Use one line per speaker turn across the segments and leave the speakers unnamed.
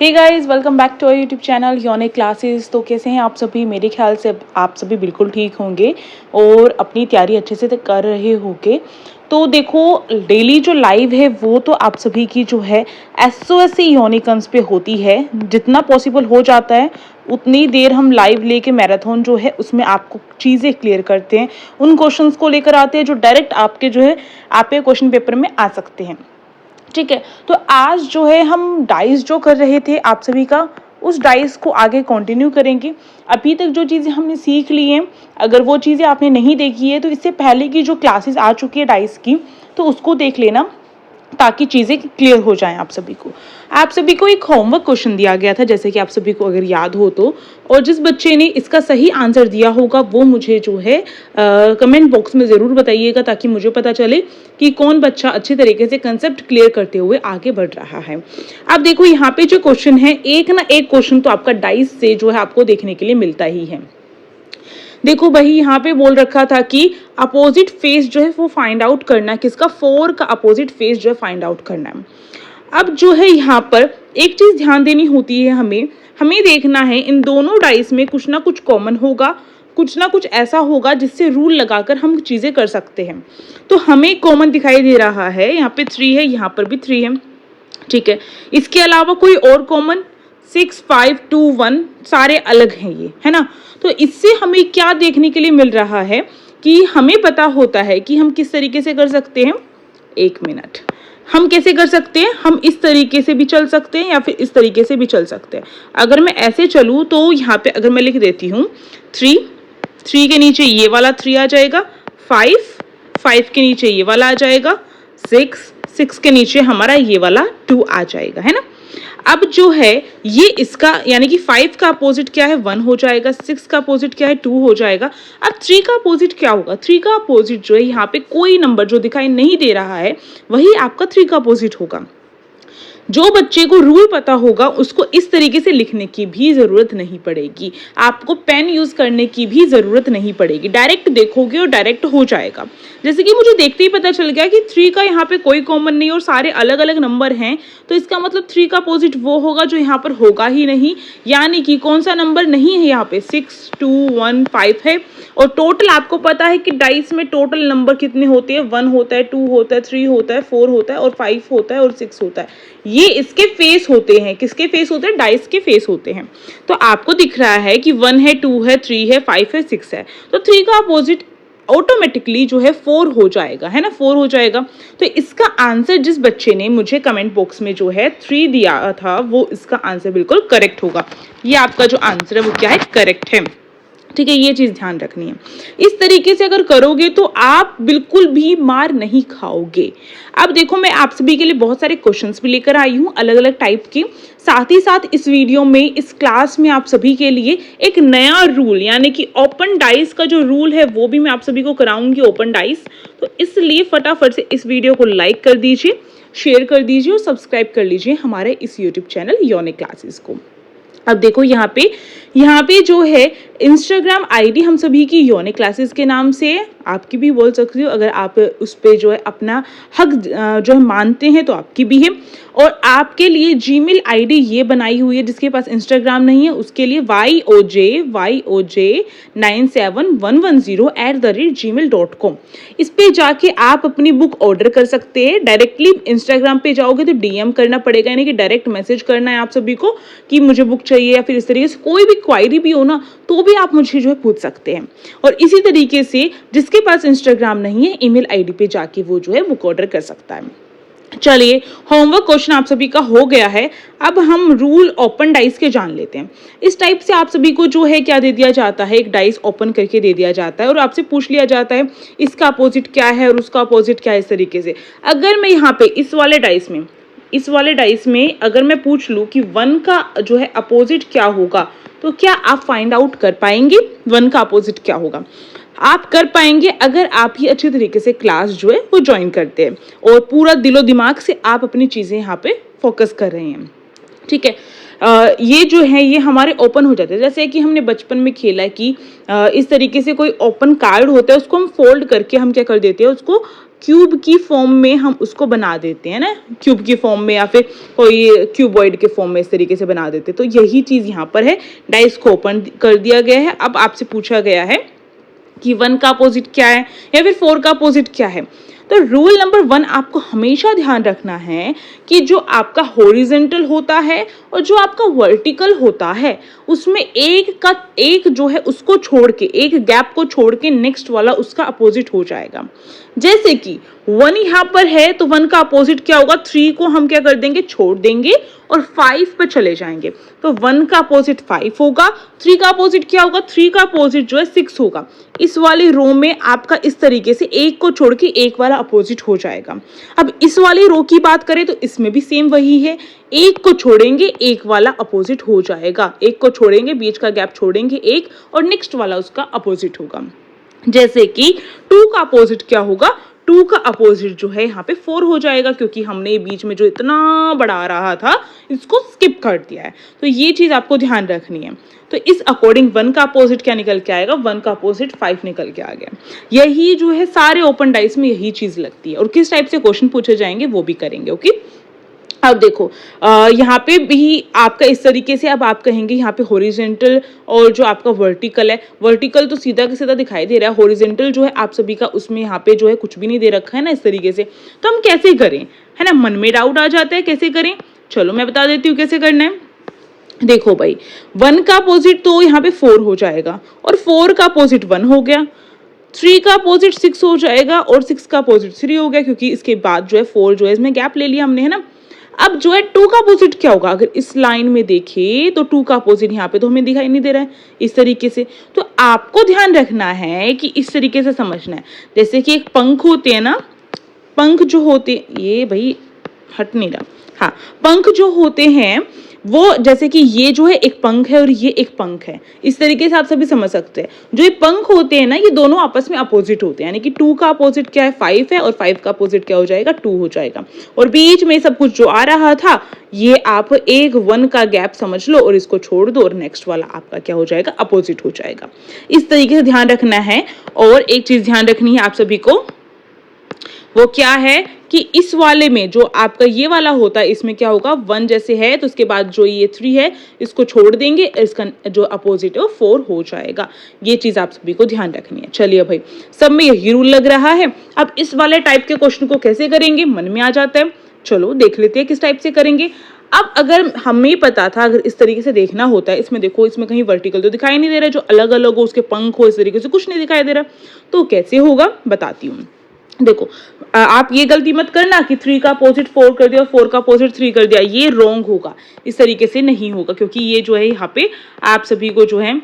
Hey guys, welcome back to our YouTube channel unique classes. तो कैसे हैं आप सभी? मेरे ख्याल से आप सभी बिल्कुल ठीक होंगे और अपनी तैयारी अच्छे से कर रहे होंगे। तो देखो, डेली जो लाइव है वो तो आप सभी की जो है SOS यूनिकॉर्न्स पे होती है। जितना पॉसिबल हो जाता है उतनी देर हम लाइव लेके मैराथन जो है उसमें आपको चीज़ें क्लियर करते हैं, उन क्वेश्चंस को लेकर आते हैं जो डायरेक्ट आपके जो है आपके क्वेश्चन पेपर में आ सकते हैं। ठीक है, तो आज जो है हम डाइस जो कर रहे थे आप सभी का, उस डाइस को आगे कंटिन्यू करेंगे। अभी तक जो चीज़ें हमने सीख ली हैं, अगर वो चीज़ें आपने नहीं देखी है तो इससे पहले की जो क्लासेस आ चुकी है डाइस की, तो उसको देख लेना ताकि चीज़ें क्लियर हो जाएं आप सभी को। आप सभी को एक होमवर्क क्वेश्चन दिया गया था, जैसे कि आप सभी को अगर याद हो तो, और जिस बच्चे ने इसका सही आंसर दिया होगा वो मुझे जो है कमेंट बॉक्स में ज़रूर बताइएगा, ताकि मुझे पता चले कि कौन बच्चा अच्छी तरीके से कंसेप्ट क्लियर करते हुए आगे बढ़ रहा है। अब देखो, यहाँ पे जो क्वेश्चन है, एक ना एक क्वेश्चन तो आपका डाइस से जो है आपको देखने के लिए मिलता ही है। देखो भाई, यहाँ पे बोल रखा था कि अपोजिट फेस जो है वो फाइंड आउट करना है। किसका? 4 का अपोजिट फेस जो है फाइंड आउट करना है। अब जो है यहाँ पर एक चीज ध्यान देनी होती है, हमें देखना है इन दोनों डाइस में कुछ ना कुछ कॉमन होगा, कुछ ना कुछ ऐसा होगा जिससे रूल लगाकर हम चीजें कर सकते हैं। तो हमें कॉमन दिखाई दे रहा है, यहाँ पे 3 है, यहाँ पर भी 3 है। ठीक है, इसके अलावा कोई और कॉमन 6, 5, 2, 1 सारे अलग हैं ये, है ना। तो इससे हमें क्या देखने के लिए मिल रहा है कि हमें पता होता है कि हम किस तरीके से कर सकते हैं। 1 मिनट, हम कैसे कर सकते हैं? हम इस तरीके से भी चल सकते हैं या फिर इस तरीके से भी चल सकते हैं। अगर मैं ऐसे चलूँ तो यहाँ पे अगर मैं लिख देती हूँ 3 के नीचे ये वाला 3 आ जाएगा, 5 के नीचे ये वाला आ जाएगा, 6 के नीचे हमारा ये वाला 2 आ जाएगा, है ना। अब जो है ये इसका यानी कि 5 का अपोजिट क्या है? 1 हो जाएगा। 6 का अपोजिट क्या है? 2 हो जाएगा। अब 3 का अपोजिट क्या होगा? 3 का अपोजिट जो है, यहाँ पे कोई नंबर जो दिखाई नहीं दे रहा है वही आपका 3 का अपोजिट होगा। जो बच्चे को रूल पता होगा उसको इस तरीके से लिखने की भी जरूरत नहीं पड़ेगी, आपको पेन यूज करने की भी जरूरत नहीं पड़ेगी। डायरेक्ट देखोगे और डायरेक्ट हो जाएगा। जैसे कि मुझे देखते ही पता चल गया कि 3 का यहाँ पे कोई कॉमन नहीं और सारे अलग अलग नंबर हैं, तो इसका मतलब 3 का अपोजिट वो होगा जो यहाँ पर होगा ही नहीं। यानी कि कौन सा नंबर नहीं है यहाँ पे? 6, 2, 1, 5 है। और टोटल आपको पता है कि डाइस में टोटल नंबर कितने होते हैं? 1 होता है, 2 होता है, 3 होता है, 4 होता है और 5 होता है और 6 होता है। ये इसके फेस होते हैं। किसके फेस होते हैं? डाइस के फेस होते हैं। तो आपको दिख रहा है कि 1 है, 2 है, 3 है, 5 है, 6 है। तो 3 का अपोजिट ऑटोमेटिकली जो है 4 हो जाएगा, है ना, 4 हो जाएगा। तो इसका आंसर जिस बच्चे ने मुझे कमेंट बॉक्स में जो है 3 दिया था वो इसका आंसर बिल्कुल करेक्ट होगा। ये आपका जो आंसर है वो क्या है? करेक्ट है। ठीक है, ये चीज ध्यान रखनी है। इस तरीके से अगर करोगे तो आप बिल्कुल भी मार नहीं खाओगे। अब देखो, मैं आप सभी के लिए बहुत सारे क्वेश्चंस भी लेकर आई हूँ अलग अलग टाइप के। साथ ही साथ इस वीडियो में, इस क्लास में आप सभी के लिए एक नया रूल यानी कि ओपन डाइस का जो रूल है वो भी मैं आप सभी को कराऊंगी, ओपन डाइस। तो इसलिए फटाफट से इस वीडियो को लाइक कर दीजिए, शेयर कर दीजिए और सब्सक्राइब कर लीजिए हमारे इस यूट्यूब चैनल यूनिक क्लासेस को। अब देखो, यहाँ पे जो है इंस्टाग्राम आईडी हम सभी की यूनिक क्लासेस के नाम से है, आपकी भी बोल सकती हो। अगर आप उस पे जो है अपना हक जो है मानते हैं तो आपकी भी है। और आपके लिए जीमेल आईडी ये बनाई हुई है, जिसके पास इंस्टाग्राम नहीं है उसके लिए YOJ97110@gmail.com। इस पे जाके आप अपनी बुक ऑर्डर कर सकते हैं। डायरेक्टली इंस्टाग्राम पे जाओगे तो डीएम करना पड़ेगा, यानी कि डायरेक्ट मैसेज करना है आप सभी को कि मुझे बुक चाहिए, या फिर इस तरीके से कोई भी क्वायरी भी हो ना तो भी आप मुझे जो है पूछ सकते हैं। और इसी तरीके से जिसके पास इंस्टाग्राम नहीं है, ईमेल आईडी पे जाके वो जो है बुक ऑर्डर कर सकता है। चलिए, होमवर्क क्वेश्चन आप सभी का हो गया है। अब हम रूल ओपन डाइस के जान लेते हैं। इस टाइप से आप सभी को जो है क्या दे दिया जाता है? एक डाइस ओपन करके दे दिया जाता है और आपसे पूछ लिया जाता है इसका अपोजिट क्या है और उसका अपोजिट क्या है। इस तरीके से अगर मैं यहाँ पे इस वाले डाइस में अगर मैं पूछ लूँ कि 1 का जो है अपोजिट क्या होगा, तो क्या आप फाइंड आउट कर पाएंगे 1 का अपोजिट क्या होगा? आप कर पाएंगे अगर आप ही अच्छी तरीके से क्लास जो है वो ज्वाइन करते हैं और पूरा दिलो दिमाग से आप अपनी चीजें यहाँ पे फोकस कर रहे हैं। ठीक है, ये जो है ये हमारे ओपन हो जाते हैं। जैसे कि हमने बचपन में खेला है कि इस तरीके से कोई ओपन कार्ड होता है, उसको हम फोल्ड करके हम क्या कर देते हैं, उसको क्यूब की फॉर्म में हम उसको बना देते हैं ना, क्यूब की फॉर्म में या फिर कोई क्यूबॉइड के फॉर्म में इस तरीके से बना देते हैं। तो यही चीज यहाँ पर है, डाइस को ओपन कर दिया गया है। अब आपसे पूछा गया है कि 1 का अपोजिट क्या है या फिर 4 का अपोजिट क्या है। तो रूल नंबर 1 आपको हमेशा ध्यान रखना है कि जो आपका हॉरिजॉन्टल होता है और जो आपका वर्टिकल होता है उसमें एक जो है उसको छोड़ के, एक गैप को छोड़ के नेक्स्ट वाला उसका अपोजिट हो जाएगा। जैसे कि 1 यहाँ पर है तो 1 का अपोजिट क्या होगा, 3 को हम क्या कर देंगे, छोड़ देंगे और 5 पर चले जाएंगे। तो 1 का अपोजिट 5 होगा, 3 का अपोजिट क्या होगा, 3 का अपोजिट जो है 6 होगा। इस वाली रो में आपका इस तरीके से एक को छोड़ के एक वाला अपोजिट हो जाएगा। अब इस वाली रो की बात करें तो इसमें भी सेम वही है, एक को छोड़ेंगे एक वाला अपोजिट हो जाएगा, एक को छोड़ेंगे बीच का गैप छोड़ेंगे एक और नेक्स्ट वाला उसका अपोजिट होगा। जैसे कि 2 का अपोजिट क्या होगा, 2 का अपोजिट जो है यहाँ पे 4 हो जाएगा, क्योंकि हमने बीच में जो इतना बड़ा आ रहा था इसको स्किप कर दिया है। तो ये चीज आपको ध्यान रखनी है। तो इस अकॉर्डिंग 1 का अपोजिट क्या निकल के आएगा, 1 का अपोजिट 5 निकल के आ गया। यही जो है सारे ओपन डाइस में यही चीज लगती है और किस टाइप से क्वेश्चन पूछे जाएंगे वो भी करेंगे। ओके, अब देखो यहाँ पे भी आपका इस तरीके से, अब आप कहेंगे यहाँ पे हॉरिजॉन्टल और जो आपका वर्टिकल है, वर्टिकल तो सीधा का सीधा दिखाई दे रहा है, हॉरिजॉन्टल जो है आप सभी का उसमें यहाँ पे जो है कुछ भी नहीं दे रखा है ना इस तरीके से। तो हम कैसे करें, है ना, मन में डाउट आ जाता है कैसे करें। चलो मैं बता देती हूँ कैसे करना है। देखो भाई 1 का अपोजिट तो यहाँ पे 4 हो जाएगा और 4 का अपोजिट 1 हो गया, 3 का अपोजिट 6 हो जाएगा और 6 का अपोजिट 3 हो गया, क्योंकि इसके बाद जो है 4 जो है इसमें गैप ले लिया हमने, है ना। अब जो है 2 का अपोजिट क्या होगा, अगर इस लाइन में देखें तो 2 का अपोजिट यहाँ पे तो हमें दिखाई नहीं दे रहा है इस तरीके से। तो आपको ध्यान रखना है कि इस तरीके से समझना है। जैसे कि एक पंख होते हैं ना, पंख जो होते, ये भाई हट नहीं रहा, हाँ, पंख जो होते हैं वो, जैसे कि ये जो है एक पंख है और ये एक पंख है, इस तरीके से आप सभी समझ सकते हैं। जो ये पंख होते हैं ना ये दोनों आपस में अपोजिट होते हैं, यानी कि 2 का अपोजिट क्या है 5 है और 5 का अपोजिट क्या हो जाएगा 2 हो जाएगा। और बीच में सब कुछ जो आ रहा था ये आप एक 1 का गैप समझ लो और इसको छोड़ दो और नेक्स्ट वाला आपका क्या हो जाएगा, अपोजिट हो जाएगा। इस तरीके से ध्यान रखना है। और एक चीज ध्यान रखनी है आप सभी को, वो क्या है कि इस वाले में जो आपका ये वाला होता है इसमें क्या होगा, 1 जैसे है तो उसके बाद जो ये 3 है इसको छोड़ देंगे, इसका जो अपोजिट है वो 4 हो जाएगा। ये चीज आप सभी को ध्यान रखनी है। चलिए भाई सब में यही रूल लग रहा है। अब इस वाले टाइप के क्वेश्चन को कैसे करेंगे मन में आ जाता है, चलो देख लेते हैं किस टाइप से करेंगे। अब अगर हमें पता था, अगर इस तरीके से देखना होता है, इसमें देखो इसमें कहीं वर्टिकल तो दिखाई नहीं दे रहा है, जो अलग अलग हो उसके पंख हो इस तरीके से कुछ नहीं दिखाई दे रहा, तो कैसे होगा बताती हूँ। देखो आप ये गलती मत करना कि 3 का अपोजिट 4 कर दिया और 4 का अपोजिट 3 कर दिया, ये रॉन्ग होगा, इस तरीके से नहीं होगा, क्योंकि ये जो है यहाँ पे आप सभी को जो है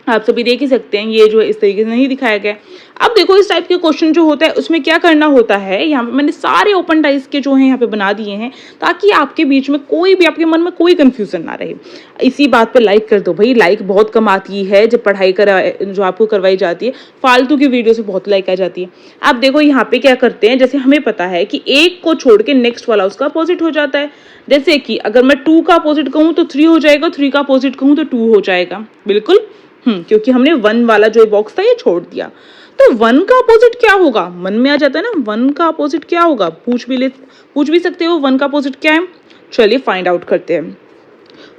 आप सभी देख ही सकते हैं ये जो है इस तरीके से नहीं दिखाया गया। अब देखो इस टाइप के क्वेश्चन जो होता है उसमें क्या करना होता है, यहाँ पे मैंने सारे ओपन डाइस के जो है यहाँ पे बना दिए हैं ताकि आपके बीच में कोई भी, आपके मन में कोई कंफ्यूजन ना रहे। इसी बात पे लाइक कर दो भाई, लाइक बहुत कम आती है जब पढ़ाई जो आपको करवाई जाती है, फालतू की वीडियो से बहुत लाइक आ जाती है। आप देखो यहाँ पे क्या करते हैं, जैसे हमें पता है कि एक को छोड़ के नेक्स्ट वाला उसका अपोजिट हो जाता है। जैसे कि अगर मैं 2 का अपोजिट कहूँ तो 3 हो जाएगा, 3 का अपोजिट कहूँ तो 2 हो जाएगा, बिल्कुल क्योंकि हमने 1 वाला जो बॉक्स था ये छोड़ दिया। तो 1 का अपोजिट क्या होगा, मन में आ जाता है ना, 1 का अपोजिट क्या होगा, पूछ भी सकते हो 1 का अपोजिट क्या है। चलिए फाइंड आउट करते हैं।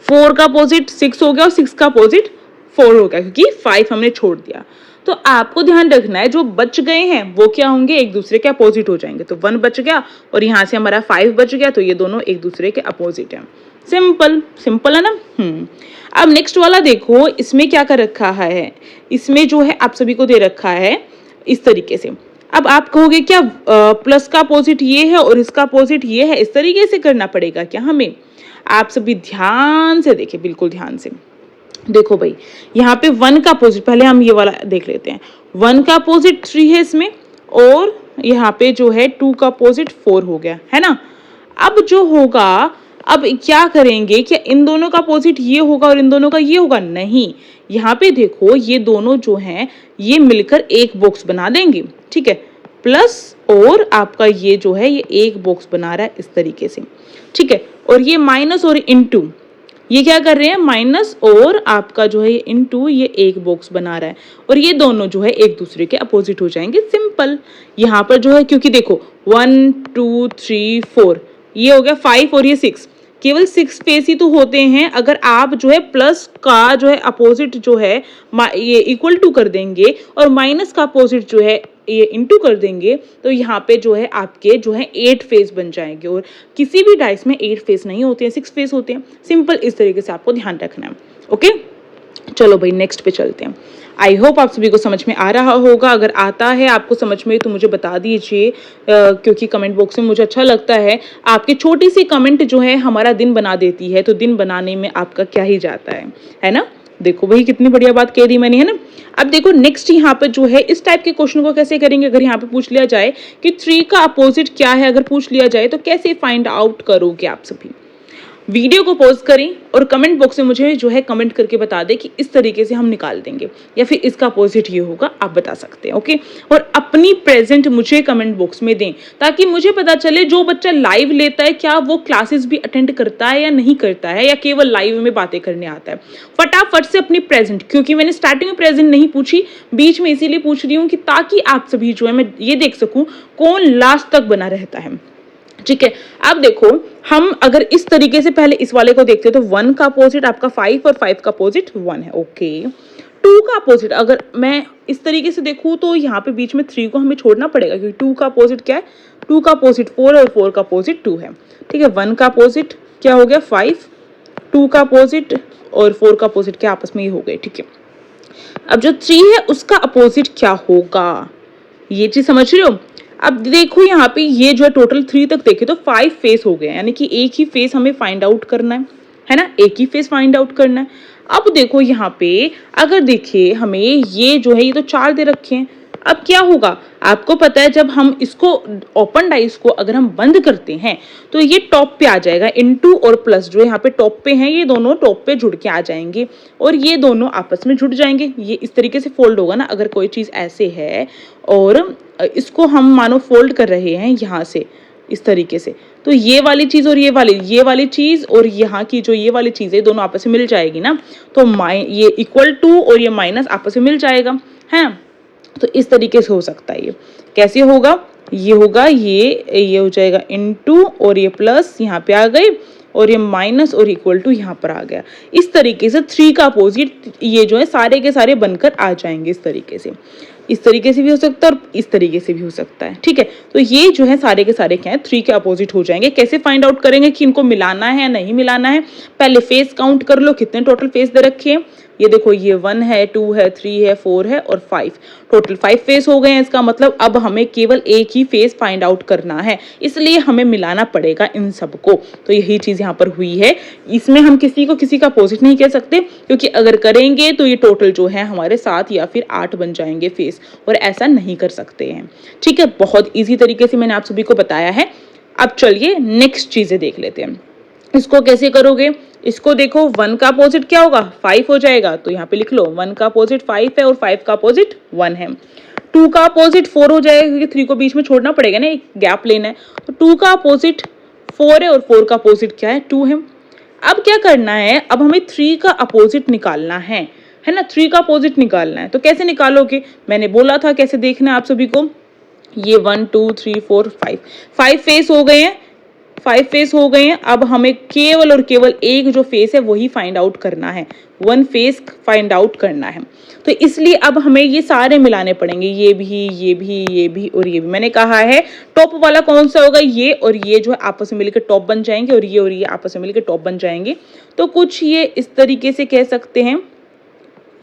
4 का अपोजिट 6 हो गया और 6 का अपोजिट 4 हो गया, क्योंकि 5 हमने छोड़ दिया। तो आपको ध्यान रखना है जो बच गए हैं वो क्या होंगे, एक दूसरे के अपोजिट हो जाएंगे। तो 1 बच गया और यहाँ से हमारा 5 बच गया, तो ये दोनों एक दूसरे के अपोजिट हैं। सिंपल है ना। अब नेक्स्ट वाला देखो, इसमें क्या कर रखा है, इसमें जो है आप सभी को दे रखा है इस तरीके से। अब आप कहोगे क्या प्लस का अपोजिट ये है और इसका अपोजिट ये है, इस तरीके से करना पड़ेगा क्या हमें। आप सभी ध्यान से देखिए, बिल्कुल ध्यान से देखो भाई, यहाँ पे 1 का अपोजिट, पहले हम ये वाला देख लेते हैं। 1 का अपोजिट 3 है इसमें और यहाँ पे जो है 2 का अपोजिट 4 हो गया, है ना। अब जो होगा, अब क्या करेंगे, क्या इन दोनों का अपोजिट ये होगा और इन दोनों का ये होगा, नहीं। यहाँ पे देखो ये दोनों जो हैं ये मिलकर एक बॉक्स बना देंगे, ठीक है, प्लस और आपका ये जो है ये एक बॉक्स बना रहा है इस तरीके से, ठीक है। और ये माइनस और इनटू, ये क्या कर रहे हैं, माइनस और आपका जो है ये इनटू, ये एक बॉक्स बना रहा है और ये दोनों जो है एक दूसरे के अपोजिट हो जाएंगे, सिंपल। यहाँ पर जो है क्योंकि देखो 1 2 3 4 ये हो गया 5 और ये 6, केवल 6 फेस ही तो होते हैं। अगर आप जो है प्लस का जो है अपोजिट जो है ये इक्वल टू कर देंगे और माइनस का अपोजिट जो है ये इनटू कर देंगे तो यहाँ पे जो है आपके जो है 8 फेस बन जाएंगे। और किसी भी डाइस में 8 फेस नहीं होते हैं, 6 फेस होते हैं, सिंपल। इस तरीके से आपको ध्यान रखना है। ओके, चलो भाई नेक्स्ट पे चलते हैं। आई होप आप सभी को समझ में आ रहा होगा। अगर आता है आपको समझ में तो मुझे बता दीजिए, क्योंकि कमेंट बॉक्स में मुझे अच्छा लगता है। आपकी छोटी सी कमेंट जो है हमारा दिन बना देती है, तो दिन बनाने में आपका क्या ही जाता है ना। देखो भाई कितनी बढ़िया बात कह दी मैंने, है ना। अब देखो नेक्स्ट यहाँ पे जो है इस टाइप के क्वेश्चन को कैसे करेंगे। अगर यहाँ पे पूछ लिया जाए कि 3 का अपोजिट क्या है, अगर पूछ लिया जाए तो कैसे फाइंड आउट करोगे आप सभी। वीडियो को पॉज करें और कमेंट बॉक्स में मुझे जो है कमेंट करके बता दें कि इस तरीके से हम निकाल देंगे या फिर इसका अपोजिट ये होगा, आप बता सकते हैं। ओके, और अपनी प्रेजेंट मुझे कमेंट बॉक्स में दें ताकि मुझे पता चले जो बच्चा लाइव लेता है क्या वो क्लासेस भी अटेंड करता है या नहीं करता है, या केवल लाइव में बातें करने आता है। फटाफट से अपनी प्रेजेंट, क्योंकि मैंने स्टार्टिंग में प्रेजेंट नहीं पूछी, बीच में इसीलिए पूछ रही हूँ कि ताकि आप सभी जो है मैं ये देख सकूं कौन लास्ट तक बना रहता है। ठीक है, अब देखो हम अगर इस तरीके से पहले इस वाले को देखते हैं तो 1 का अपोजिट आपका 5 और 5 का अपोजिट 1 है। ओके, 2 का अपोजिट अगर मैं इस तरीके से देखूं तो यहाँ पे बीच में 3 को हमें छोड़ना पड़ेगा, क्योंकि 2 का अपोजिट क्या है, 2 का अपोजिट 4 और 4 का अपोजिट 2 है। ठीक है, 1 का अपोजिट क्या हो गया 5, 2 का अपोजिट और 4 का अपोजिट क्या आपस में ही हो गए। ठीक है, अब जो 3 है उसका अपोजिट क्या होगा, ये चीज समझ रहे हो। अब देखो यहाँ पे ये जो है टोटल 3 तक देखे तो 5 फेस हो गए, यानी कि एक ही फेस हमें फाइंड आउट करना है ना, एक ही फेस फाइंड आउट करना है। अब देखो यहाँ पे अगर देखिए हमें ये जो है ये तो 4 दे रखे हैं। अब क्या होगा, आपको पता है जब हम इसको ओपन डाइस को अगर हम बंद करते हैं तो ये टॉप पे आ जाएगा, इनटू और प्लस जो यहाँ पे टॉप पे हैं ये दोनों टॉप पे जुड़ के आ जाएंगे और ये दोनों आपस में जुड़ जाएंगे। ये इस तरीके से फोल्ड होगा ना, अगर कोई चीज ऐसे है और इसको हम मानो फोल्ड कर रहे हैं यहाँ से इस तरीके से, तो ये वाली चीज और ये वाली चीज और यहाँ की जो ये वाली चीज है दोनों आपस में मिल जाएगी ना, तो ये इक्वल टू और ये माइनस आपस में मिल जाएगा, है। तो इस तरीके से हो सकता है। ये कैसे होगा, ये होगा ये हो जाएगा इनटू और ये प्लस यहाँ पे आ गए और ये माइनस और इक्वल टू यहाँ पर आ गया। इस तरीके से 3 का अपोजिट ये जो है सारे के सारे बनकर आ जाएंगे इस तरीके से। इस तरीके से भी हो सकता है और इस तरीके से भी हो सकता है। ठीक है, तो ये जो है सारे के सारे क्या है 3 के अपोजिट हो जाएंगे। कैसे फाइंड आउट करेंगे कि इनको मिलाना है या नहीं मिलाना है, पहले फेस काउंट कर लो कितने टोटल फेस दे रखे हैं। ये देखो ये 1 है, 2 है, 3 है, 4 है और 5, टोटल 5 फेस हो गए हैं। इसका मतलब अब हमें केवल एक ही फेस फाइंड आउट करना है, इसलिए हमें मिलाना पड़ेगा इन सबको। तो यही चीज यहाँ पर हुई है। इसमें हम किसी को किसी का अपोजिट नहीं कह सकते, क्योंकि अगर करेंगे तो ये टोटल जो है हमारे 7 या फिर 8 बन जाएंगे फेस, और ऐसा नहीं कर सकते हैं। ठीक है, बहुत ईजी तरीके से मैंने आप सभी को बताया है। अब चलिए नेक्स्ट चीजें देख लेते हैं। इसको कैसे करोगे, इसको देखो 1 का अपोजिट क्या होगा 5 हो जाएगा, तो यहाँ पे लिख लो 1 का अपोजिट 5 है और 5 का अपोजिट 1 है। 2 का अपोजिट 4 हो जाएगा, क्योंकि 3 को बीच में छोड़ना पड़ेगा ना, एक गैप लेना है। तो 2 का अपोजिट 4 है और 4 का अपोजिट क्या है 2 है। अब क्या करना है, अब हमें 3 का अपोजिट निकालना है ना, 3 का अपोजिट निकालना है। तो कैसे निकालोगे, मैंने बोला था कैसे देखना है आप सभी को। ये 1 2 3 4 5 फेस हो गए हैं, 5 फेस हो गए हैं। अब हमें केवल और केवल एक जो फेस है वही फाइंड आउट करना है, 1 फेस फाइंड आउट करना है। तो इसलिए अब हमें ये सारे मिलाने पड़ेंगे, ये भी ये भी ये भी और ये भी। मैंने कहा है टॉप वाला कौन सा होगा, ये और ये जो है आपस में मिलकर टॉप बन जाएंगे और ये आपस में मिलकर टॉप बन जाएंगे। तो कुछ ये इस तरीके से कह सकते हैं,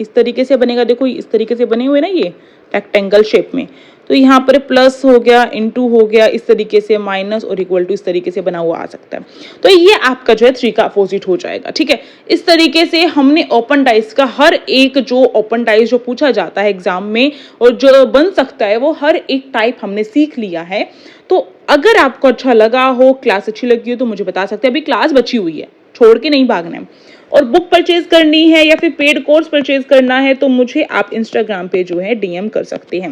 इस तरीके से बनेगा। देखो इस तरीके से बने हुए ना ये रेक्टेंगल शेप में, तो यहाँ पर प्लस हो गया, इनटू हो गया, इस तरीके से माइनस और इक्वल टू इस तरीके से बना हुआ आ सकता है। तो ये आपका जो है 3 का अपोजिट हो जाएगा। ठीक है, इस तरीके से हमने ओपन डाइस का हर एक जो ओपन डाइस जो पूछा जाता है एग्जाम में और जो बन सकता है वो हर एक टाइप हमने सीख लिया है। तो अगर आपको अच्छा लगा हो, क्लास अच्छी लगी हो तो मुझे बता सकते हैं। अभी क्लास बची हुई है, छोड़ के नहीं भागना है। और बुक परचेज करनी है या फिर पेड कोर्स परचेज करना है तो मुझे आप इंस्टाग्राम पे जो है DM कर सकते हैं।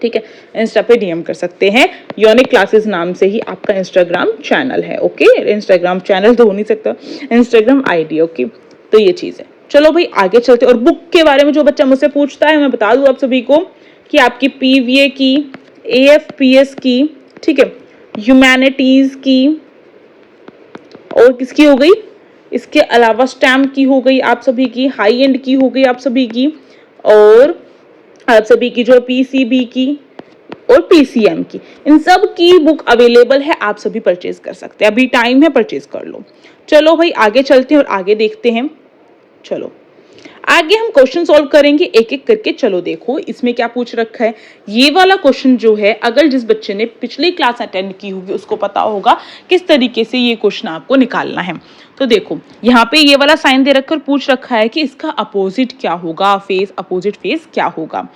ठीक है, इंस्टा पे डीएम कर सकते हैं। यूनिक क्लासेस नाम से ही आपका इंस्टाग्राम चैनल है। ओके, इंस्टाग्राम चैनल तो हो नहीं सकता, इंस्टाग्राम आईडी। ओके, तो ये चीज है। चलो भाई आगे चलते। और बुक के बारे में जो बच्चा मुझसे पूछता है, मैं बता दूं आप सभी को कि आपकी पीवीए की, एएफपीएस की, ठीक है, ह्यूमैनिटीज की, और किसकी हो गई, इसके अलावा स्टैम्प की हो गई आप सभी की, हाई एंड की हो गई आप सभी की, और आप सभी की जो पीसीबी की और पीसीएम की, इन सब की बुक अवेलेबल है, आप सभी परचेज कर सकते हैं। अभी टाइम है, परचेज कर लो। चलो भाई आगे चलते हैं और आगे देखते हैं। चलो आगे हम क्वेश्चन सॉल्व करेंगे एक एक करके। चलो देखो इसमें क्या पूछ रखा है। ये वाला क्वेश्चन जो है, अगर जिस बच्चे ने पिछली क्लास अटेंड की होगी उसको पता होगा किस तरीके से ये क्वेश्चन आपको निकालना है। तो देखो यहाँ पे ये वाला साइन दे रखकर पूछ रखा है कि इसका अपोजिट क्या होगा, फेस, अपोजिट फेस क्या होगा।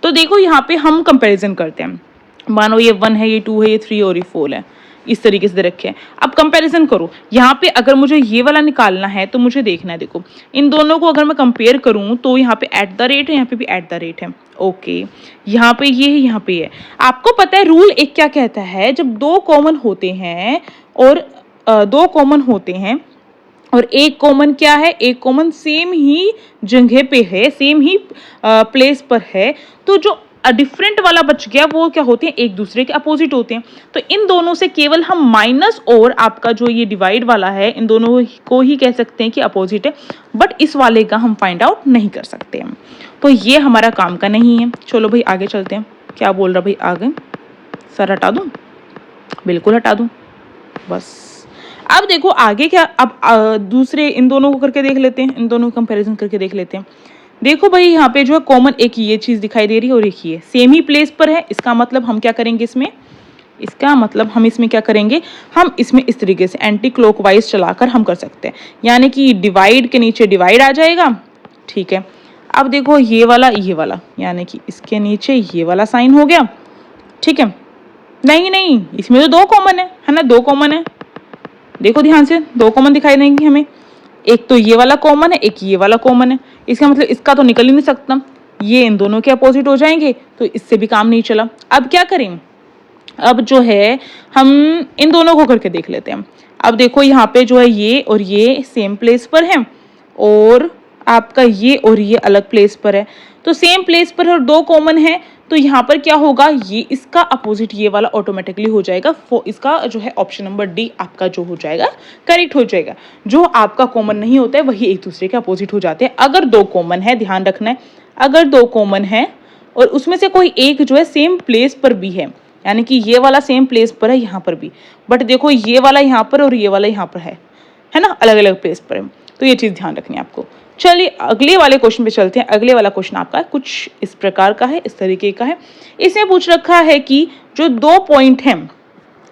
तो देखो यहाँ पे हम कंपैरिजन करते हैं। मानो ये 1 है, ये 2 है, ये 3 और ये 4 है, इस तरीके से दे रखे हैं। अब कंपैरिजन करो। यहाँ पे अगर मुझे ये वाला निकालना है तो मुझे देखना है, देखो इन दोनों को अगर मैं कंपेयर करूँ तो यहाँ पे एट द रेट है, यहाँ पे भी एट द रेट है। ओके, यहाँ पे ये है, यहाँ पे है। आपको पता है रूल एक क्या कहता है, जब दो कॉमन होते हैं और दो कॉमन होते हैं और एक कॉमन क्या है, एक कॉमन सेम ही जगह पे है, सेम ही प्लेस पर है, तो जो डिफरेंट वाला बच गया वो क्या होते हैं, एक दूसरे के अपोजिट होते हैं। तो इन दोनों से केवल हम माइनस और आपका जो ये डिवाइड वाला है, इन दोनों को ही कह सकते हैं कि अपोजिट है, बट इस वाले का हम फाइंड आउट नहीं कर सकते हैं, तो ये हमारा काम का नहीं है। चलो भाई आगे चलते हैं। क्या बोल रहा भाई आगे, सर हटा दूं? बिल्कुल हटा दूं, बस। अब देखो आगे क्या, अब दूसरे इन दोनों को करके देख लेते हैं, इन दोनों को कंपैरिजन करके देख लेते हैं। देखो भाई यहाँ पे जो है कॉमन एक ये चीज दिखाई दे रही है और एक ये सेम ही प्लेस पर है। इसका मतलब हम क्या करेंगे इसमें, इसका मतलब हम इसमें क्या करेंगे, हम इसमें इस तरीके से एंटी क्लॉकवाइज चलाकर हम कर सकते हैं, यानी कि डिवाइड के नीचे डिवाइड आ जाएगा। ठीक है, अब देखो ये वाला यानी कि इसके नीचे ये वाला साइन हो गया। ठीक है, नहीं नहीं, इसमें तो दो कॉमन है ना, दो कॉमन है। देखो ध्यान से, दो कॉमन दिखाई देंगे हमें, एक तो ये वाला कॉमन है, एक ये वाला कॉमन है। इसका मतलब इसका तो निकल ही नहीं सकता, ये इन दोनों के अपोजिट हो जाएंगे, तो इससे भी काम नहीं चला। अब क्या करें, अब जो है हम इन दोनों को करके देख लेते हैं। अब देखो यहाँ पे जो है ये और ये सेम प्लेस पर है और आपका ये और ये अलग प्लेस पर है, तो सेम प्लेस पर और दो कॉमन है, तो यहाँ पर क्या होगा, ये इसका अपोजिट ये वाला ऑटोमेटिकली हो जाएगा। इसका जो है ऑप्शन नंबर डी आपका जो हो जाएगा करेक्ट हो जाएगा। जो आपका कॉमन नहीं होता है वही एक दूसरे के अपोजिट हो जाते हैं। अगर दो कॉमन है, ध्यान रखना है, अगर दो कॉमन है और उसमें से कोई एक जो है सेम प्लेस पर भी है, यानी कि ये वाला सेम प्लेस पर है यहाँ पर भी, बट देखो ये वाला यहाँ पर और ये वाला यहाँ पर है ना, अलग अलग प्लेस पर है, तो ये चीज़ ध्यान रखनी है आपको। चलिए अगले वाले क्वेश्चन पे चलते हैं। अगले वाला क्वेश्चन आपका कुछ इस प्रकार का है, इस तरीके का है। इसमें पूछ रखा है कि जो दो पॉइंट हैं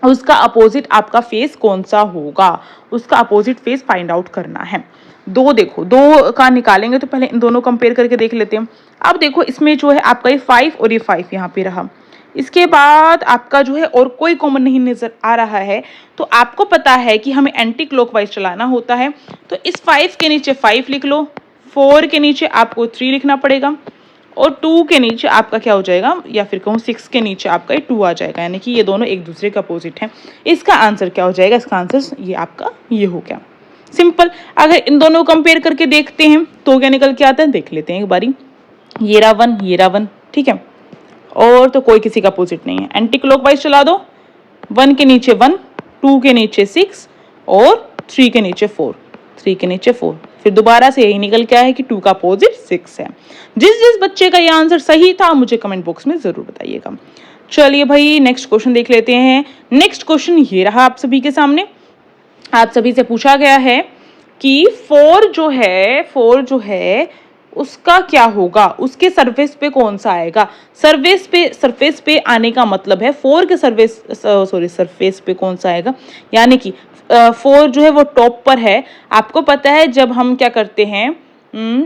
उसका अपोजिट आपका फेस कौन सा होगा, उसका अपोजिट फेस फाइंड आउट करना है। दो देखो, दो का निकालेंगे तो पहले इन दोनों कंपेयर करके देख लेते हैं। अब देखो इसमें जो है आपका ये 5 और ये 5 यहाँ पे रहा, इसके बाद आपका जो है और कोई कॉमन नहीं नजर आ रहा है, तो आपको पता है कि हमें एंटी क्लॉकवाइज चलाना होता है। तो इस 5 के नीचे 5 लिख लो, 4 के नीचे आपको 3 लिखना पड़ेगा और 2 के नीचे आपका क्या हो जाएगा, या फिर कहूँ 6 के नीचे आपका ये 2 आ जाएगा, यानी कि ये दोनों एक दूसरे के अपोजिट हैं। इसका आंसर क्या हो जाएगा, इसका आंसर ये आपका ये हो गया, सिंपल। अगर इन दोनों को कंपेयर करके देखते हैं तो क्या निकल के आता है, देख लेते हैं एक बारी। ये रहा 1, ये रहा 1, ठीक है, और तो कोई किसी का अपोजिट नहीं है। एंटी क्लॉकवाइज चला दो, 1 के नीचे 1, 2 के नीचे 6 और 3 के नीचे 4, 3 के नीचे 4, फिर दोबारा से यही निकल के आया है कि 2 का अपोजिट 6 है। जिस बच्चे का ये आंसर सही था मुझे कमेंट बॉक्स में जरूर बताइएगा। चलिए भाई नेक्स्ट क्वेश्चन देख लेते हैं। नेक्स्ट क्वेश्चन ये रहा आप सभी के सामने। आप सभी से पूछा गया है कि 4 जो है उसका क्या होगा, उसके सरफेस पे कौन सा आएगा। सरफेस पे आने का मतलब है 4 के सरफेस पे कौन सा आएगा, यानी कि 4 जो है वो टॉप पर है। आपको पता है जब हम क्या करते हैं,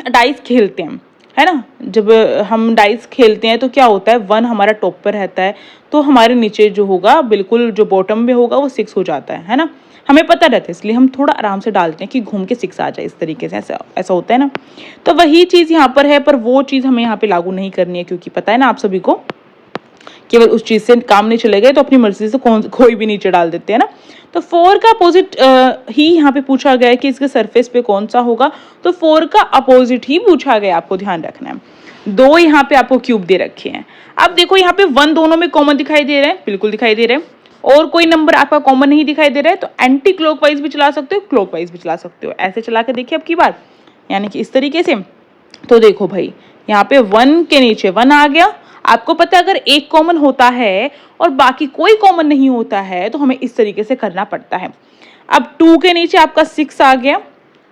डाइस खेलते हैं, है ना, जब हम डाइस खेलते हैं तो क्या होता है, 1 हमारा टॉप पर रहता है, तो हमारे नीचे जो होगा बिल्कुल जो बॉटम में होगा वो 6 हो जाता है ना, हमें पता रहता है, इसलिए हम थोड़ा आराम से डालते हैं कि घूम के 6 आ जाए, इस तरीके से ऐसा होता है ना। तो वही चीज़ यहाँ पर है, पर वो चीज़ हमें यहाँ पे लागू नहीं करनी है, क्योंकि पता है ना आप सभी को केवल उस चीज से काम नहीं चलेगा तो अपनी मर्जी से कोई भी नीचे डाल देते हैं ना। तो 4 का अपोजिट ही यहाँ पे पूछा गया है कि इसके सरफेस पे कौन सा होगा, तो 4 का अपोजिट ही पूछा गया, आपको ध्यान रखना है। 2 यहाँ पे आपको क्यूब दे रखे हैं। अब देखो यहाँ पे 1 दोनों में कॉमन दिखाई दे रहा है, बिल्कुल दिखाई दे रहा है, और कोई नंबर आपका कॉमन नहीं दिखाई दे रहा है, तो एंटी क्लॉकवाइज भी चला सकते हो, क्लॉकवाइज भी चला सकते हो। ऐसे चला के देखिए अब की बार, यानी कि इस तरीके से। तो देखो भाई यहाँ पे 1 के नीचे 1 आ गया। आपको पता है अगर एक कॉमन होता है और बाकी कोई कॉमन नहीं होता है तो हमें इस तरीके से करना पड़ता है। अब 2 के नीचे आपका 6 आ गया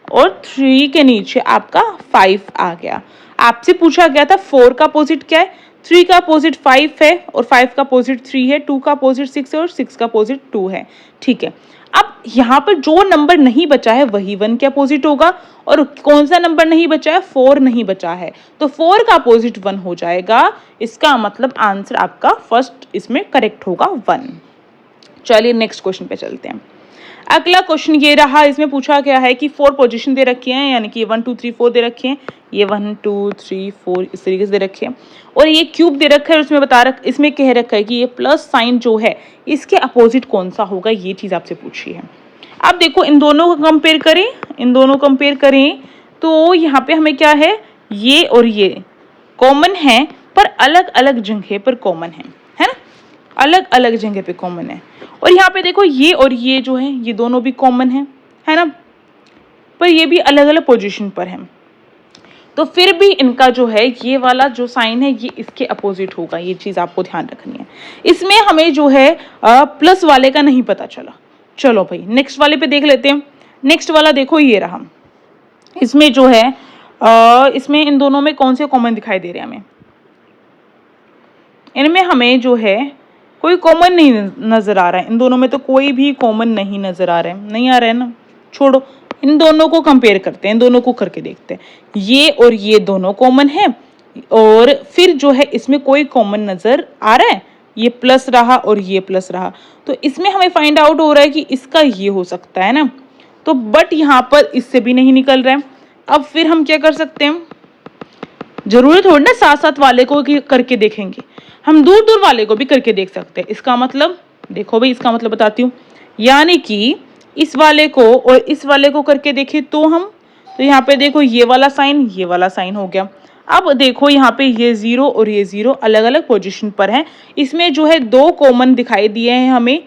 और 3 के नीचे आपका 5 आ गया। आपसे पूछा गया था 4 का अपोजिट क्या है, 3 का अपोजिट 5 है और 5 का अपोजिट 3 है, 2 का अपोजिट 6 है और 6 का अपोजिट 2 है। ठीक है, अब यहाँ पर जो नंबर नहीं बचा है वही 1 के अपोजिट होगा, और कौन सा नंबर नहीं बचा है, 4 नहीं बचा है, तो 4 का अपोजिट 1 हो जाएगा। इसका मतलब आंसर आपका फर्स्ट इसमें करेक्ट होगा 1। चलिए नेक्स्ट क्वेश्चन पे चलते हैं। अगला क्वेश्चन ये रहा, इसमें पूछा गया है कि 4 पोजीशन दे रखी हैं, यानी कि 1 2 3 4 दे रखे हैं, ये 1 2 3 4 इस तरीके से दे रखे हैं, और ये क्यूब दे रखा है, उसमें इसमें कह रखा है कि ये प्लस साइन जो है इसके अपोजिट कौन सा होगा, ये चीज आपसे पूछी है। अब देखो इन दोनों को कंपेयर करें तो यहाँ पे हमें क्या है, ये और ये कॉमन है पर अलग अलग जगह पर कॉमन है ना, अलग अलग जगह पे कॉमन है। और यहाँ पे देखो ये और ये जो है ये दोनों भी कॉमन है ना, पर ये भी अलग अलग पोजीशन पर है, तो फिर भी इनका जो है ये वाला जो साइन है ये इसके अपोजिट होगा, ये चीज आपको ध्यान रखनी है। इसमें हमें जो है प्लस वाले का नहीं पता चला। चलो भाई नेक्स्ट वाले पे देख लेते हैं। नेक्स्ट वाला देखो ये रहा, इसमें जो है इसमें इन दोनों में कौन से कॉमन दिखाई दे रहे हैं हमें, इनमें हमें जो है कोई कॉमन नहीं नजर आ रहा है, इन दोनों में तो कोई भी कॉमन नहीं नजर आ रहा है, नहीं आ रहा है ना, छोड़ो, इन दोनों को कंपेयर करते हैं, इन दोनों को करके देखते हैं। ये और ये दोनों कॉमन है, और फिर जो है इसमें कोई कॉमन नजर आ रहा है, ये प्लस रहा और ये प्लस रहा, तो इसमें हमें फाइंड आउट हो रहा है कि इसका ये हो सकता है ना, तो बट यहाँ पर इससे भी नहीं निकल रहा है। अब फिर हम क्या कर सकते हैं, जरूरत थोड़ी ना साथ साथ वाले को करके देखेंगे, हम दूर दूर वाले को भी करके देख सकते हैं। इसका मतलब देखो भाई, इसका मतलब बताती हूँ, यानी कि इस वाले को और इस वाले को करके देखें तो हम, तो यहाँ पे देखो ये वाला साइन हो गया। अब देखो यहाँ पे ये 0 और ये 0 अलग अलग पोजीशन पर हैं, इसमें जो है 2 कॉमन दिखाई दिए हैं हमें,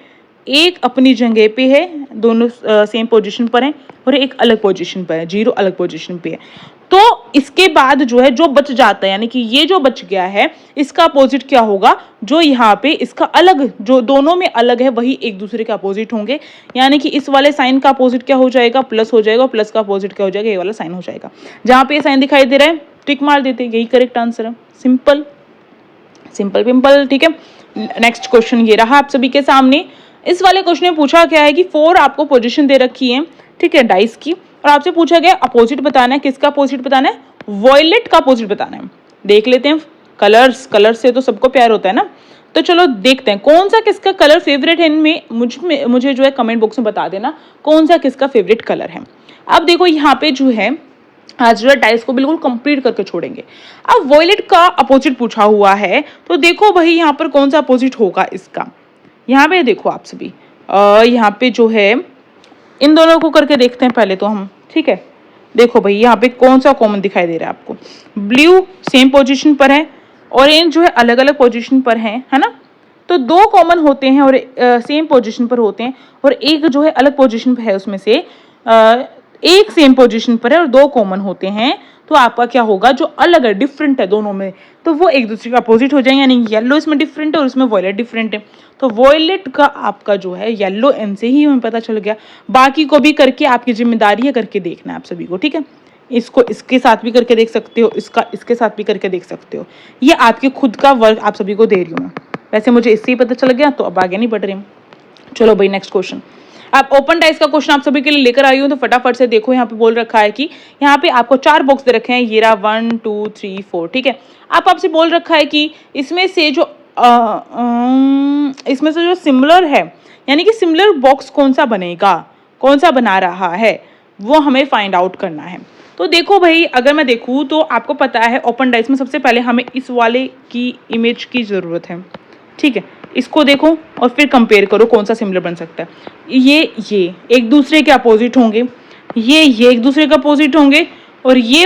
एक अपनी जगह पे है, दोनों सेम पोजीशन पर हैं, और एक अलग पोजीशन पर है, 0 अलग पोजीशन पे है। तो इसके बाद जो है जो बच जाता है, यानी कि ये जो बच गया है इसका अपोजिट क्या होगा, जो यहाँ पे इसका अलग, जो दोनों में अलग है वही एक दूसरे के अपोजिट होंगे, यानी कि इस वाले साइन का अपोजिट क्या हो जाएगा, प्लस हो जाएगा, प्लस का अपोजिट क्या हो जाएगा, ये वाला साइन हो जाएगा। जहाँ पे ये साइन दिखाई दे रहा है टिक मार देते, यही करेक्ट आंसर है, सिंपल सिंपल पिंपल। ठीक है, नेक्स्ट क्वेश्चन ये रहा आप सभी के सामने। इस वाले क्वेश्चन में पूछा गया है कि 4 आपको पोजीशन दे रखी है, ठीक है, डाइस की, और आपसे पूछा गया अपोजिट बताना है, किसका अपोजिट बताना है, वॉयलेट का अपोजिट बताना है। देख लेते हैं, कलर से तो सबको प्यार होता है ना, तो चलो देखते हैं कौन सा किसका कलर फेवरेट है इनमें, मुझे जो है कमेंट बॉक्स में बता देना कौन सा किसका फेवरेट कलर है। अब देखो यहाँ पे जो है आज जो डाइस को बिल्कुल कंप्लीट करके छोड़ेंगे। अब वॉयलेट का अपोजिट पूछा हुआ है, तो देखो भाई यहाँ पर कौन सा अपोजिट होगा इसका, यहाँ पे देखो आप सभी, यहाँ पे जो है इन दोनों को करके देखते हैं पहले तो हम, ठीक है। देखो भाई यहाँ पे कौन सा कॉमन दिखाई दे रहा है आपको, ब्लू सेम पोजीशन पर है, ऑरेंज जो है अलग अलग पोजीशन पर है ना, तो 2 कॉमन होते हैं और सेम पोजीशन पर होते हैं, और एक जो है अलग पोजीशन पर है, उसमें से एक सेम पोजीशन पर है और 2 कॉमन होते हैं, तो आपका क्या होगा, जो अलग है डिफरेंट है दोनों में, तो वो एक दूसरे का अपोजिट हो जाएंगे, यानी येलो इसमें डिफरेंट है और इसमें वॉयलेट डिफरेंट है, तो वॉयलेट का आपका जो है येलो एन से ही हमें पता चल गया। बाकी को भी करके आपकी जिम्मेदारी है करके देखना है आप सभी को, ठीक है। इसको इसके साथ भी करके देख सकते हो, इसका इसके साथ भी करके देख सकते हो, ये आपके खुद का वर्क आप सभी को दे रही हूँ मैं, वैसे मुझे इससे ही पता चल गया तो अब आगे नहीं बढ़ रही हूँ। चलो भाई नेक्स्ट क्वेश्चन, अब ओपन डाइस का क्वेश्चन आप सभी के लिए लेकर आई हूँ, तो फटाफट से देखो, यहाँ पे बोल रखा है कि यहाँ पे आपको 4 बॉक्स दे रखे हैं, ये रहा 1 2 3 4, ठीक है। आपसे बोल रखा है कि इसमें से जो सिमिलर है, यानी कि सिमिलर बॉक्स कौन सा बनेगा, कौन सा बना रहा है, वो हमें फाइंड आउट करना है। तो देखो भाई, अगर मैं देखूँ तो आपको पता है ओपन डाइस में सबसे पहले हमें इस वाले की इमेज की ज़रूरत है, ठीक है, इसको देखो और फिर कंपेयर करो कौन सा सिमिलर बन सकता है। ये एक दूसरे के अपोजिट होंगे, ये एक दूसरे के अपोजिट होंगे, और ये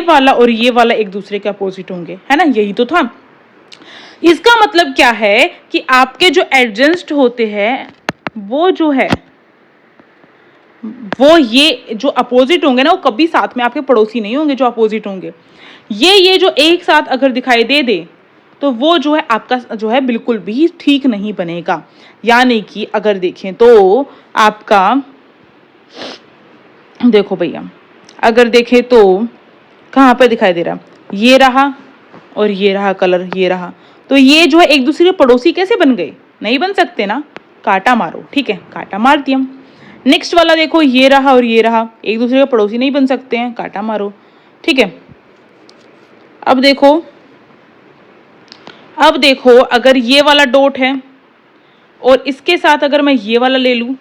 वाला एक दूसरे के अपोजिट होंगे, है ना, यही तो था। इसका मतलब क्या है कि आपके जो एडजेंस्ट होते हैं वो जो है वो ये जो अपोजिट होंगे ना, वो कभी साथ में आपके पड़ोसी नहीं होंगे जो अपोजिट होंगे। ये जो एक साथ अगर दिखाई दे तो वो जो है आपका जो है बिल्कुल भी ठीक नहीं बनेगा। यानी कि अगर देखें तो आपका, देखो भैया, अगर देखें तो कहाँ पर दिखाई दे रहा, ये रहा और ये रहा कलर, ये रहा, तो ये जो है एक दूसरे के पड़ोसी कैसे बन गए? नहीं बन सकते ना, कांटा मारो। ठीक है, कांटा मार दिया। नेक्स्ट वाला देखो, ये रहा और ये रहा, एक दूसरे के पड़ोसी नहीं बन सकते हैं, कांटा मारो। ठीक है, अब देखो अगर ये वाला डॉट है और इसके साथ अगर मैं ये वाला ले लूं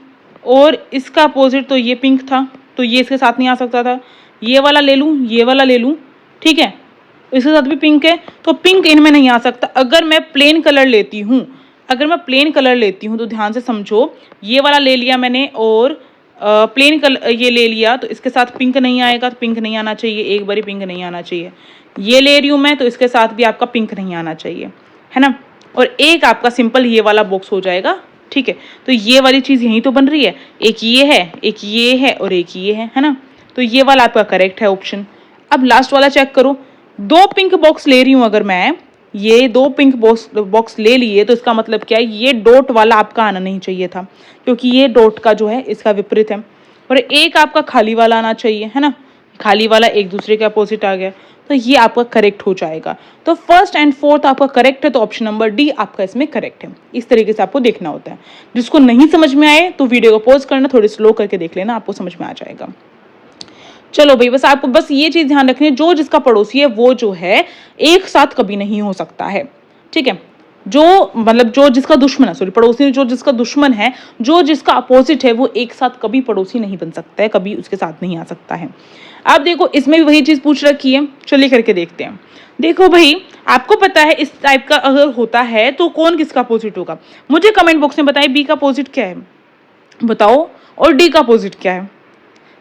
और इसका अपोजिट तो ये पिंक था, तो ये इसके साथ नहीं आ सकता था। ये वाला ले लूं, ये वाला ले लूं, ठीक है, इसके साथ भी पिंक है, तो पिंक इनमें नहीं आ सकता। अगर मैं प्लेन कलर लेती हूँ तो ध्यान से समझो, ये वाला ले लिया मैंने और प्लेन कलर ये ले लिया, तो इसके साथ पिंक नहीं आएगा, तो पिंक नहीं आना चाहिए, एक बारी पिंक नहीं आना चाहिए। ये ले रही हूँ मैं, तो इसके साथ भी आपका पिंक नहीं आना चाहिए, है ना, और एक आपका सिंपल ये वाला बॉक्स हो जाएगा। ठीक है, तो ये वाली चीज़ यहीं तो बन रही है, एक ये है, एक ये है और एक ये है ना, तो ये वाला आपका करेक्ट है ऑप्शन। अब लास्ट वाला चेक करो, दो पिंक बॉक्स ले रही हूँ अगर मैं, ये दो पिंक बॉक्स ले लिए, तो इसका मतलब क्या है, ये डॉट वाला आपका आना नहीं चाहिए था, क्योंकि ये डॉट का जो है इसका विपरीत है, और एक आपका खाली वाला आना चाहिए, है ना, खाली वाला एक दूसरे के अपोजिट आ गया, तो ये आपका करेक्ट हो जाएगा। तो फर्स्ट एंड फोर्थ आपका करेक्ट है, तो ऑप्शन नंबर डी आपका इसमें करेक्ट है। इस तरीके से आपको देखना होता है। जिसको नहीं समझ में आए तो वीडियो को पॉज करना, थोड़ी स्लो करके देख लेना, आपको समझ में आ जाएगा। चलो भाई, बस आपको बस ये चीज ध्यान रखनी है, जो जिसका पड़ोसी है वो जो है एक साथ कभी नहीं हो सकता है। ठीक है, जो मतलब जो जिसका दुश्मन है, सॉरी पड़ोसी जो जिसका दुश्मन है, जो जिसका अपोजिट है, वो एक साथ कभी पड़ोसी नहीं बन सकता है, कभी उसके साथ नहीं आ सकता है। अब देखो इसमें भी वही चीज पूछ रखी है, चलिए करके देखते हैं। देखो भाई, आपको पता है इस टाइप का अगर होता है तो कौन किसका अपोजिट होगा? मुझे कमेंट बॉक्स में बताइए, बी का अपोजिट क्या है बताओ, और डी का अपोजिट क्या है।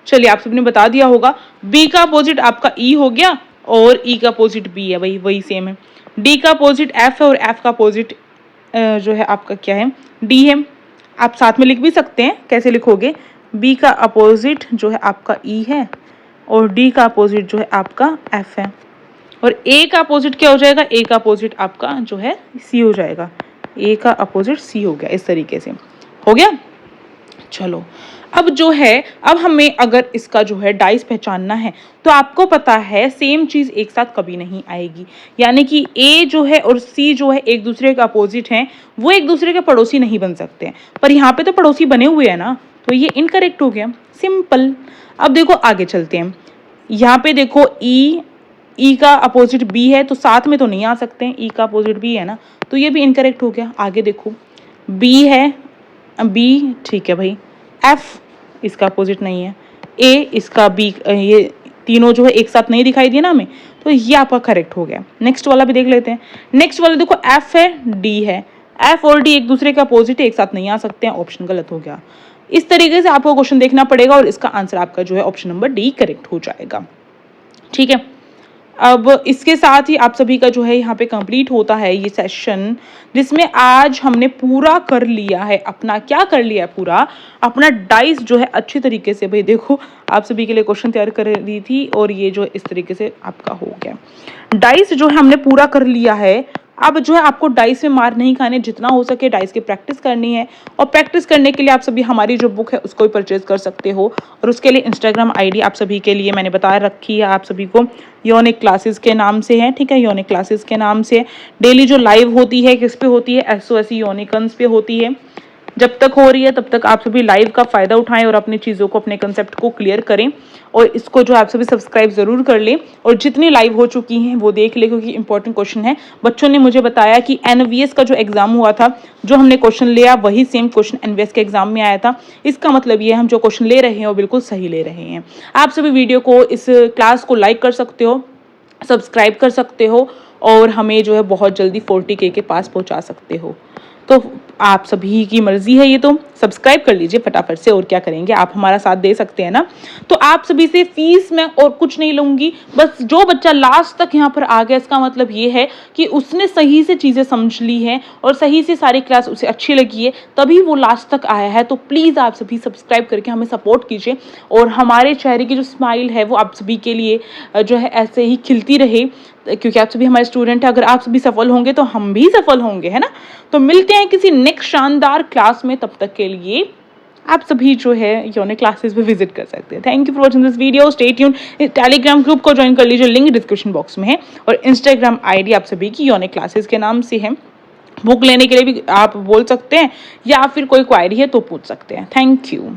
चलिए आप सबने बता दिया होगा, बी का अपोजिट आपका ई हो गया और ई का अपोजिट बी है, वही सेम है। डी का अपोजिट एफ है और एफ का अपोजिट जो है आपका क्या है, डी है। आप साथ में लिख भी सकते हैं, कैसे लिखोगे, बी का अपोजिट जो है आपका ई है और डी का अपोजिट जो है आपका एफ है, और ए का अपोजिट क्या हो जाएगा, ए का अपोजिट आपका जो है सी हो जाएगा, ए का अपोजिट सी हो गया। इस तरीके से हो गया। चलो अब जो है, अब हमें अगर इसका जो है डाइस पहचानना है, तो आपको पता है सेम चीज़ एक साथ कभी नहीं आएगी, यानी कि ए जो है और सी जो है एक दूसरे के अपोजिट हैं, वो एक दूसरे के पड़ोसी नहीं बन सकते हैं, पर यहाँ पे तो पड़ोसी बने हुए हैं ना, तो ये इनकरेक्ट हो गया, सिंपल। अब देखो आगे चलते हैं, यहाँ पे देखो ई का अपोजिट बी है, तो साथ में तो नहीं आ सकते हैं, ई का अपोजिट बी है ना, तो ये भी इनकरेक्ट हो गया। आगे देखो बी है, बी ठीक है भाई, एफ इसका अपोजिट नहीं है, ए इसका बी, ये तीनों जो है एक साथ नहीं दिखाई दिए ना हमें, तो ये आपका करेक्ट हो गया। नेक्स्ट वाला भी देख लेते हैं। नेक्स्ट वाला देखो एफ है, डी है, एफ और डी एक दूसरे के अपोजिट एक साथ नहीं आ सकते हैं, ऑप्शन गलत हो गया। इस तरीके से आपको क्वेश्चन देखना पड़ेगा और इसका आंसर आपका जो है ऑप्शन नंबर डी करेक्ट हो जाएगा। ठीक है, अब इसके साथ ही आप सभी का जो है यहाँ पे कंप्लीट होता है ये सेशन, जिसमें आज हमने पूरा कर लिया है अपना, क्या कर लिया है, पूरा अपना डाइस जो है अच्छी तरीके से। भाई देखो आप सभी के लिए क्वेश्चन तैयार कर रही थी और ये जो इस तरीके से आपका हो गया, डाइस जो है हमने पूरा कर लिया है। अब जो है आपको डाइस में मार नहीं खाने, जितना हो सके डाइस की प्रैक्टिस करनी है, और प्रैक्टिस करने के लिए आप सभी हमारी जो बुक है उसको भी परचेज कर सकते हो, और उसके लिए इंस्टाग्राम आईडी आप सभी के लिए मैंने बता रखी है, आप सभी को यूनिक क्लासेस के नाम से है। ठीक है, यूनिक क्लासेस के नाम से डेली जो लाइव होती है किस पे होती है, SOS यूनिकन्स पे होती है। जब तक हो रही है तब तक आप सभी लाइव का फ़ायदा उठाएं और अपनी चीज़ों को, अपने कंसेप्ट को क्लियर करें, और इसको जो आप सभी सब्सक्राइब ज़रूर कर लें, और जितनी लाइव हो चुकी हैं वो देख लें, क्योंकि इंपॉर्टेंट क्वेश्चन है। बच्चों ने मुझे बताया कि NVS का जो एग्ज़ाम हुआ था, जो हमने क्वेश्चन लिया वही सेम क्वेश्चन NVS के एग्ज़ाम में आया था। इसका मतलब ये हम जो क्वेश्चन ले रहे हैं वो बिल्कुल सही ले रहे हैं। आप सभी वीडियो को, इस क्लास को लाइक कर सकते हो, सब्सक्राइब कर सकते हो, और हमें जो है बहुत जल्दी 40K के पास पहुँचा सकते हो। तो आप सभी की मर्जी है, ये तो सब्सक्राइब कर लीजिए फटाफट से। और क्या करेंगे, आप हमारा साथ दे सकते हैं ना। तो आप सभी से फीस मैं और कुछ नहीं लूंगी, बस जो बच्चा लास्ट तक यहाँ पर आ गया इसका मतलब ये है कि उसने सही से चीज़ें समझ ली हैं और सही से सारी क्लास उसे अच्छी लगी है, तभी वो लास्ट तक आया है। तो प्लीज़ आप सभी सब्सक्राइब करके हमें सपोर्ट कीजिए और हमारे चेहरे की जो स्माइल है वो आप सभी के लिए जो है ऐसे ही खिलती रहे, क्योंकि आप सभी हमारे स्टूडेंट हैं। अगर आप सभी सफल होंगे तो हम भी सफल होंगे, है ना। तो मिलते हैं किसी नेक्स्ट शानदार क्लास में, तब तक के लिए आप सभी जो है योनिक क्लासेस पे विजिट कर सकते हैं। Thank you for watching this video, stay tune. Telegram group को ज्वाइन कर लीजिए, लिंक डिस्क्रिप्शन बॉक्स में है। और इंस्टाग्राम आईडी आप सभी की योनिक क्लासेस के नाम से है। बुक लेने के लिए भी आप बोल सकते हैं या फिर कोई क्वायरी है तो पूछ सकते हैं। Thank you.